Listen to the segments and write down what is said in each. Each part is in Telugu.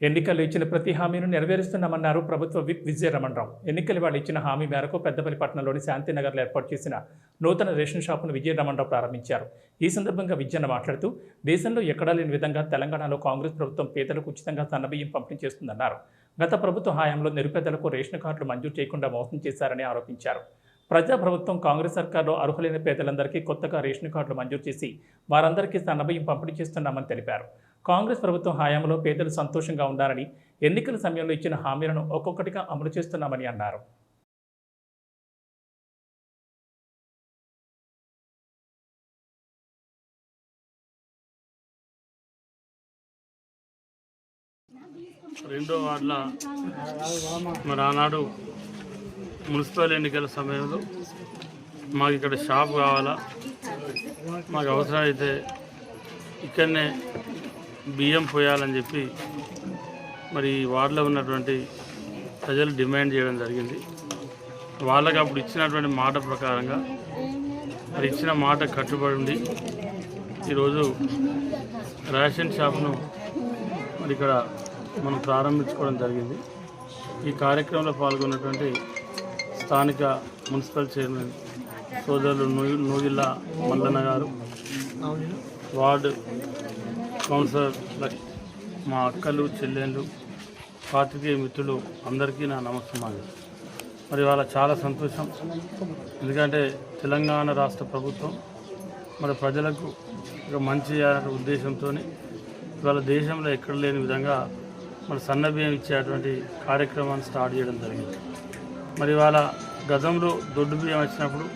ఎన్నికల్లో ఇచ్చిన ప్రతి హామీని నెరవేరుస్తున్నామన్నారు ప్రభుత్వ విప్ విజయ రమణరావు. ఎన్నికల వాళ్ళు ఇచ్చిన హామీ మేరకు పెద్దపల్లి పట్టణంలోని శాంతినగర్లో ఏర్పాటు చేసిన నూతన రేషన్ షాపును విజయ రమణరావు ప్రారంభించారు. ఈ సందర్భంగా విజయన్న మాట్లాడుతూ దేశంలో ఎక్కడా లేని విధంగా తెలంగాణలో కాంగ్రెస్ ప్రభుత్వం పేదలకు ఉచితంగా సన్నబియ్యం పంపిణీ చేస్తుందన్నారు. గత ప్రభుత్వ హయాంలో నిరుపేదలకు రేషన్ కార్డులు మంజూరు చేయకుండా మోసం చేశారని ఆరోపించారు. ప్రజాప్రభుత్వం కాంగ్రెస్ సర్కార్లో అర్హులైన పేదలందరికీ కొత్తగా రేషన్ కార్డులు మంజూరు చేసి వారందరికీ సన్నబియ్యం పంపిణీ చేస్తున్నామని తెలిపారు. కాంగ్రెస్ ప్రభుత్వం హయాంలో పేదలు సంతోషంగా ఉండాలని, ఎన్నికల సమయంలో ఇచ్చిన హామీలను ఒక్కొక్కటిగా అమలు చేస్తున్నామని అన్నారు. రెండో వార్డుల మరి ఆనాడు మున్సిపల్ ఎన్నికల సమయంలో మాకు ఇక్కడ షాప్ కావాలా, మాకు అవసరమైతే ఇక్కడనే బియ్యం పోయాలని చెప్పి మరి వార్డులో ఉన్నటువంటి ప్రజలు డిమాండ్ చేయడం జరిగింది. వాళ్ళకి అప్పుడు ఇచ్చినటువంటి మాట ప్రకారంగా మరి ఇచ్చిన మాట కట్టుబడి ఉండి ఈరోజు రేషన్ షాప్ను మరి ఇక్కడ మనం ప్రారంభించుకోవడం జరిగింది. ఈ కార్యక్రమంలో పాల్గొన్నటువంటి స్థానిక మున్సిపల్ చైర్మన్ సోదరులు నూగిళ్ళ మల్లన్న గారు, వార్డు కౌన్సిలర్ మా అక్కలు చెల్లెళ్ళు, పాత్రికేయ మిత్రులు అందరికీ నా నమస్కారం. మరి వాళ్ళ చాలా సంతోషం. ఎందుకంటే తెలంగాణ రాష్ట్ర ప్రభుత్వం మరి ప్రజలకు ఒక మంచి ఉద్దేశంతో ఇవాళ దేశంలో ఎక్కడ లేని విధంగా మరి సన్నబియ్యం ఇచ్చేటువంటి కార్యక్రమాన్ని స్టార్ట్ చేయడం జరిగింది. మరి ఇవాళ గతంలో దొడ్డు బియ్యం వచ్చినప్పుడు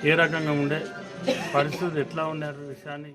ఏ రకంగా ఉండే పరిస్థితులు ఎట్లా ఉండే విషయాన్ని